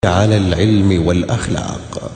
على العلم والأخلاق.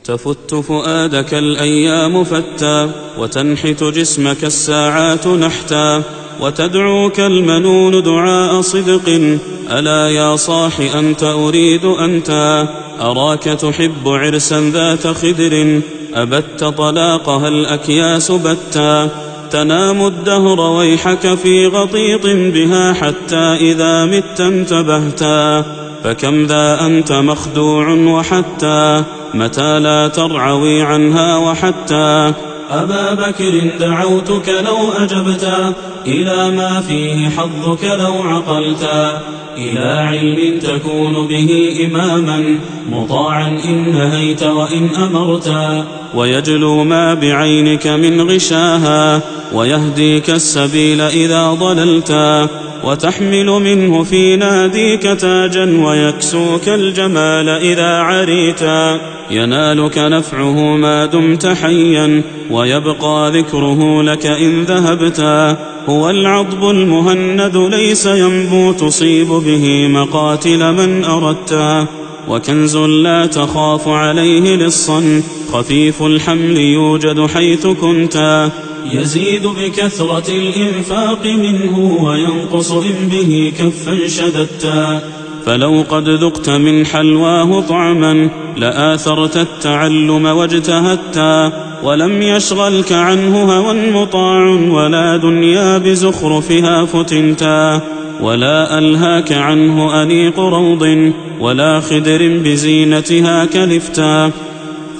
تفت فؤادك الأيام فتى، وتنحت جسمك الساعات نحتا، وتدعوك المنون دعاء صدق. ألا يا صاح أنت أريد أنت، أراك تحب عرسا ذات خدر، أبت طلاقها الأكياس بتا، تنام الدهر ويحك في غطيط بها، حتى إذا مت انتبهتا. فكم ذا أنت مخدوع وحتى، متى لا ترعوي عنها وحتى. أبا بكر دعوتك لو أجبتا، إلى ما فيه حظك لو عقلتا، إلى علم تكون به إماما، مطاعا إن نهيت وإن أمرتا، ويجلو ما بعينك من غشاها، ويهديك السبيل إذا ضللتا، وتحمل منه في ناديك تاجا، ويكسوك الجمال إذا عريتا. ينالك نفعه ما دمت حيا، ويبقى ذكره لك إن ذهبتا. هو العضب المهند ليس ينبو، تصيب به مقاتل من أردتا، وكنز لا تخاف عليه لصا، خفيف الحمل يوجد حيث كنتا. يزيد بكثرة الإنفاق منه، وينقص إن به كفا شددتا. فلو قد ذقت من حلواه طعما، لآثرت التعلم واجتهدتا، ولم يشغلك عنه هوى مطاع، ولا دنيا بزخرفها فتنتا، ولا ألهاك عنه أنيق روض، ولا خدر بزينتها كلفتا.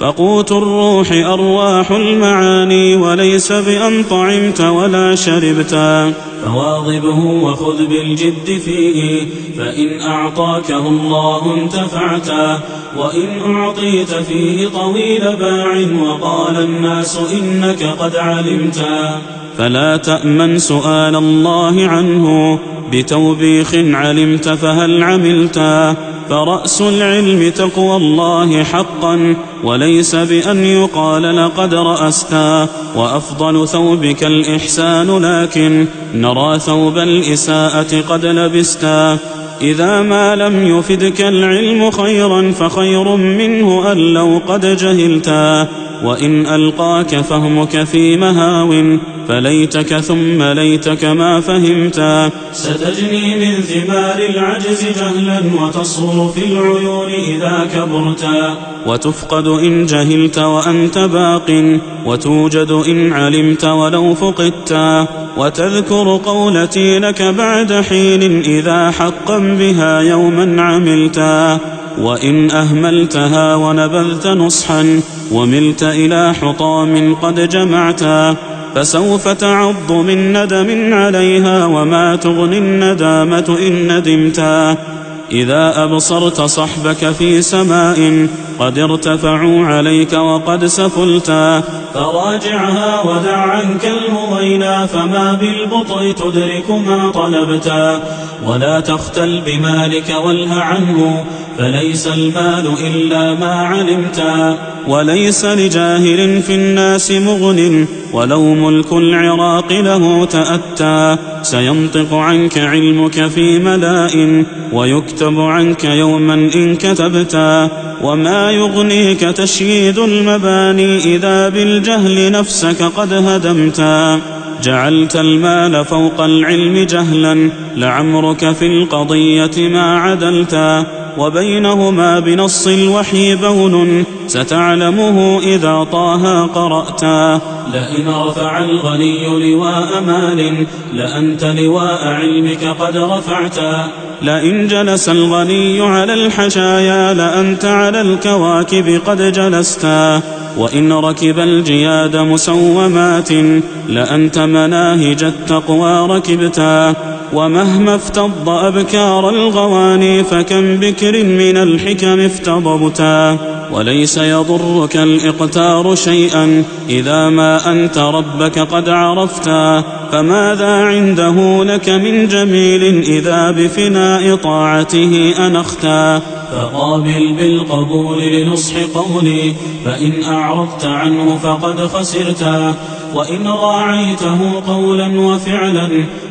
فقوت الروح أرواح المعاني، وليس بأن طعمت ولا شربتا. فواظبه وخذ بالجد فيه، فإن أعطاكه الله انتفعتا، وإن أعطيت فيه طويل باع، وقال الناس إنك قد علمتا. فلا تأمن سؤال الله عنه، بتوبيخ علمت فهل عملتا. فرأس العلم تقوى الله حقا، وليس بأن يقال لقد رأستا. وأفضل ثوبك الإحسان، لكن نرى ثوب الإساءة قد لبستا. إذا ما لم يفدك العلم خيرا، فخير منه أن لو قد جهلتا. وإن ألقاك فهمك في مهاو، فليتك ثم ليتك ما فهمتا. ستجني من ثمار العجز جهلا، وتصغر في العيون إذا كبرتا. وتفقد إن جهلت وأنت باق، وتوجد إن علمت ولو فقدتا. وتذكر قولتي لك بعد حين، إذا حقا بها يوما عملتا. وإن أهملتها ونبذت نصحا، وملت إلى حطام قد جمعتا، فسوف تعض من ندم عليها، وما تغني الندامة إن ندمتا. إذا أبصرت صحبك في سماء، قد ارتفعوا عليك وقد سفلتا، فراجعها ودع عنك المضينا، فما بالبطء تدرك ما طلبتا. ولا تختل بمالك واله عنه، فليس المال إلا ما علمتا. وليس لجاهل في الناس مغن، ولو ملك العراق له تأتى. سينطق عنك علمك في ملاء، ويكتب عنك يوما إن كتبتا. وما يغنيك تشييد المباني، إذا بالجهل نفسك قد هدمتا. جعلت المال فوق العلم جهلا، لعمرك في القضية ما عدلتا. وبينهما بنص الوحي بون، ستعلمه إذا طه قرأتا. لئن رفع الغني لواء مال، لأنت لواء علمك قد رفعتا. لئن جلس الغني على الحشايا، لأنت على الكواكب قد جلستا. وإن ركب الجياد مسومات، لأنت مناهج التقوى ركبتا. ومهما افتض أبكار الغواني، فكم بكر من الحكم افتضبتا. وليس يضرك الإقتار شيئا، إذا ما أنت ربك قد عرفتا. فماذا عنده لك من جميل، إذا بفناء طاعته أنختا. فقابل بالقبول لنصح قولي، فإن أعرضت عنه فقد خسرتا. وإن راعيته قولا وفعلا،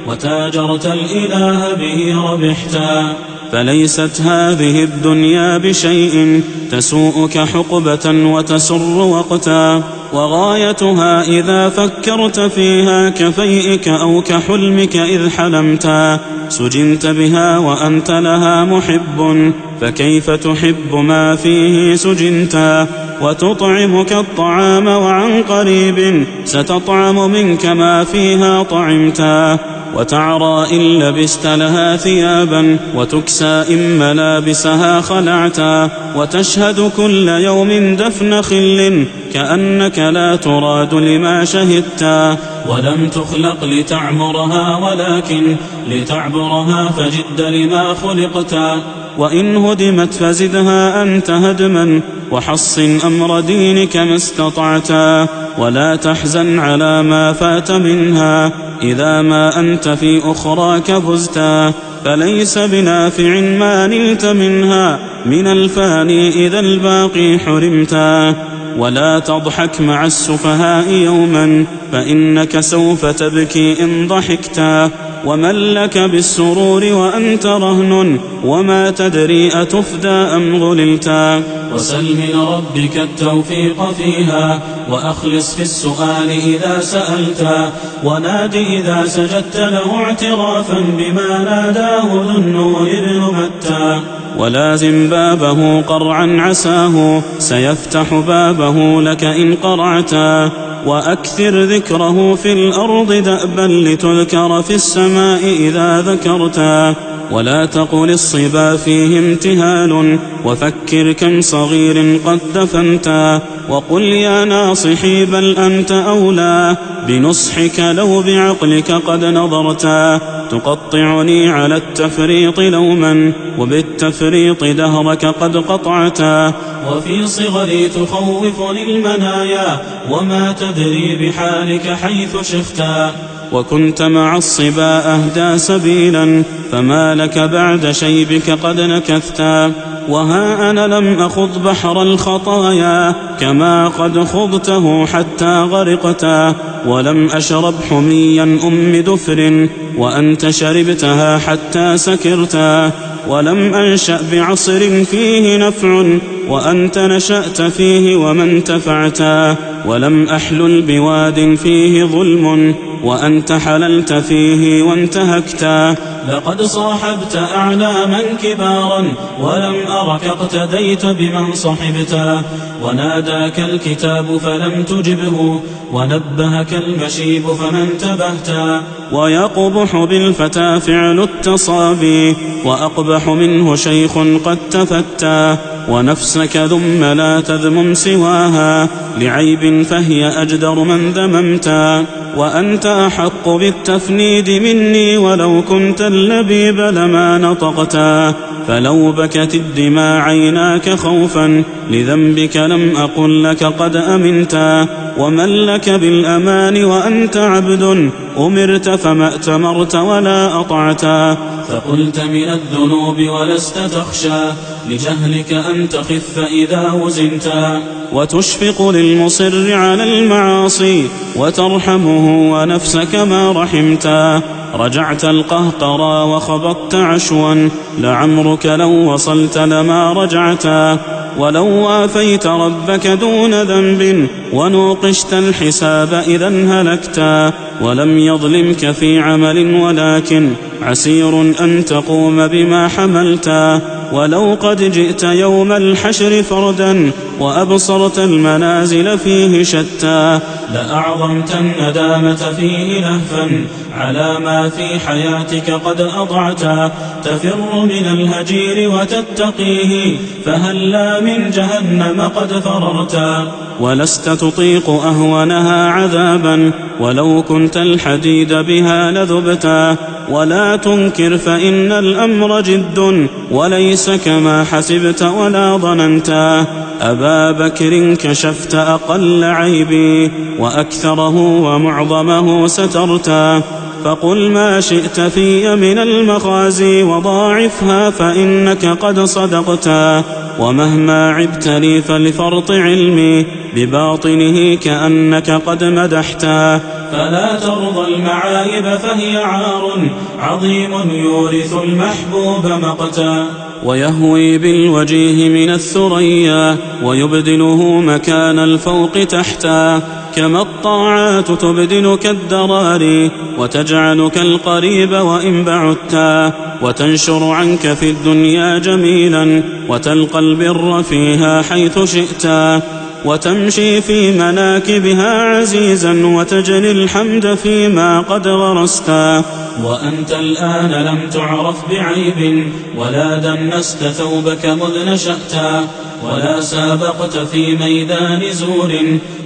وتاجرت الإله به ربحتا. فليست هذه الدنيا بشيء تسوءك حقبة وتسر وقتا، وغايتها إذا فكرت فيها كفيئك أو كحلمك إذ حلمتا، سجنت بها وأنت لها محب، فكيف تحب ما فيه سجنتا، وتطعمك الطعام وعن قريب ستطعم منك ما فيها طعمتا، وتعرى إن لبست لها ثيابا، وتكسى إن ملابسها خلعتا، وتشهد كل يوم دفن خل كأنك لا تراد لما شهدتا، ولم تخلق لتعمرها ولكن لتعبرها، فجد لما خلقتا، وإن هدمت فزدها أنت هدما، وحصن أمر دينك ما استطعتا، ولا تحزن على ما فات منها إذا ما أنت في أخراك فزتا، فليس بنافع ما نلت منها من الفاني إذا الباقي حرمتا، ولا تضحك مع السفهاء يوما فإنك سوف تبكي إن ضحكتا، ومن لك بالسرور وأنت رهن وما تدري أتفدى أم غللتا، وسل من ربك التوفيق فيها، وأخلص في السؤال إذا سألتا، وناد إذا سجدت له اعترافا بما ناداه ذو النور ابن متى، ولازم بابه قرعا عساه سيفتح بابه لك إن قرعتا، وأكثر ذكره في الأرض دأبا لتذكر في السماء إذا ذكرتا، ولا تقل الصبا فيه امتهال، وفكر كم صغير قد دفنتا، وقل يا ناصحي بل أنت أولى بنصحك لو بعقلك قد نظرتا، تقطعني على التفريط لوما وبالتفريط دهرك قد قطعتا، وفي صغري تخوفني المنايا وما تدري بحالك حيث شفتا، وكنت مع الصبا أهدى سبيلا فما لك بعد شيبك قد نكثتا، وها أنا لم أخض بحر الخطايا كما قد خضته حتى غرقتا، ولم أشرب حميا أم دفر وأنت شربتها حتى سكرتا، ولم أنشأ بعصر فيه نفع وأنت نشأت فيه وما انتفعتا، ولم أحلل بواد فيه ظلم وأنت حللت فيه وانتهكتا، لقد صاحبت أعلاما كبارا ولم أرك اقتديت بمن صحبتا، وناداك الكتاب فلم تجبه ونبهك المشيب فما انتبهتا، ويقبح بالفتى فعل التصابي وأقبح منه شيخ قد تفتى، ونفسك ذم لا تذمم سواها لعيب فهي أجدر من ذممتا، وأنت أحق بالتفنيد مني ولو كنت اللبيب لما نطقتا، فلو بكت الدماء عيناك خوفا لذنبك لم أقل لك قد أمنتا، ومن لك بالأمان وأنت عبد أمرت فما ائتمرت ولا أطعتا، فقلت من الذنوب ولست تخشى لجهلك أن تخف إذا وزنتا، وتشفق للمصر على المعاصي وترحمه ونفسك ما رحمتا، رجعت القهقرى وخبطت عشوا لعمرك لو وصلت لما رجعتا، ولو وافيت ربك دون ذنب ونوقشت الحساب إذا هلكتا، ولم يظلمك في عمل ولكن عسير أن تقوم بما حملتا، ولو قد جئت يوم الحشر فردا وأبصرت المنازل فيه شتى، لأعظمت الندامة فيه لهفا على ما في حياتك قد أضعتا، تفر من الهجير وتتقيه فهلا من جهنم قد فررتا، ولست تطيق أهونها عذابا ولو كنت الحديد بها لذبتا، ولا تنكر فإن الأمر جد وليس كما حسبت ولا ظننتا، أبا بكر كشفت أقل عيبي وأكثره ومعظمه سترتا، فقل ما شئت في من المخازي وضاعفها فإنك قد صدقتا، ومهما عبت لي فلفرط علمي بباطنه كأنك قد مدحتا. فلا ترضى المعايب فهي عار عظيم يورث المحبوب مقتا. ويهوي بالوجيه من الثريا ويبدله مكان الفوق تحتا. كما الطاعات تبدلك الدراري وتجعلك القريب وإن بعدتا. وتنشر عنك في الدنيا جميلا وتلقى البر فيها حيث شئتا. وتمشي في مناكبها عزيزا وتجني الحمد فيما قد غرستا. وأنت الآن لم تعرف بعيب ولا دنست ثوبك مذ نشأتا. ولا سابقت في ميدان زور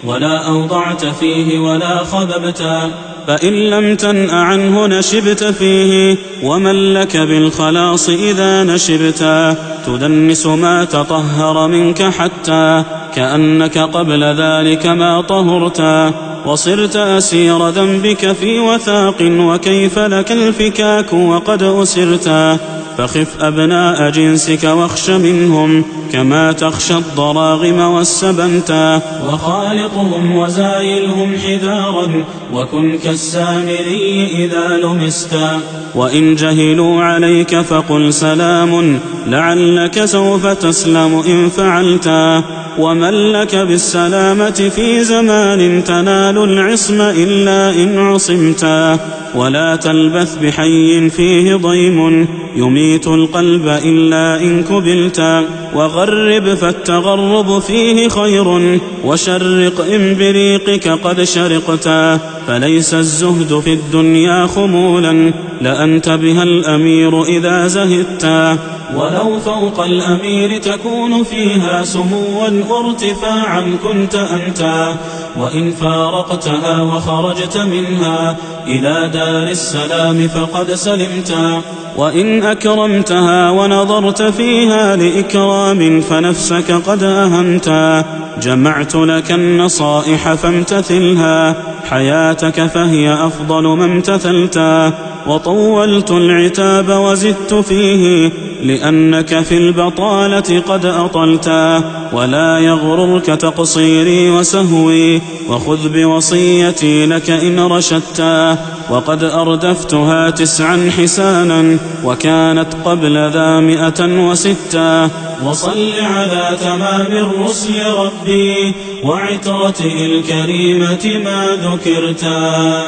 ولا أوضعت فيه ولا خببتا. فإن لم تنأ عنه نشبت فيه ومن لك بالخلاص إذا نشبتا. تدنس ما تطهر منك حتى كأنك قبل ذلك ما طهرتا. وصرت أسير ذنبك في وثاق وكيف لك الفكاك وقد أسرتا. فخف أبناء جنسك واخش منهم كما تخشى الضراغم والسبنتا. وخالطهم وزايلهم حذارا وكن كالسامري إذا لمستا. وإن جهلوا عليك فقل سلام لعلك سوف تسلم إن فعلتا. ومن لك بالسلامة في زمان تنال العصم إلا إن عصمتا. ولا تلبث بحي فيه ضيم يميت القلب إلا إن كبلتا. وغرب فالتغرب فيه خير وشرق إن بريقك قد شرقتا. فليس الزهد في الدنيا خمولا لأنت بها الأمير إذا زهدتا. ولو فوق الأمير تكون فيها سموا وارتفاعا كنت أنتا. وإن فارقتها وخرجت منها إلى دار السلام فقد سلمتا. وإن أكرمتها ونظرت فيها لإكرام فنفسك قد أهنتا. جمعت لك النصائح فامتثلها حياتك فهي أفضل ما امتثلتا. وطولت العتاب وزدت فيه لأنك في البطالة قد أطلتا. ولا يغررك تقصيري وسهوي وخذ بوصيتي لك إن رشدتا. وقد أردفتها 9 حسانا وكانت قبل ذا 106. وصل على تمام الرسل ربي وعترته الكريمة ما ذكرتا.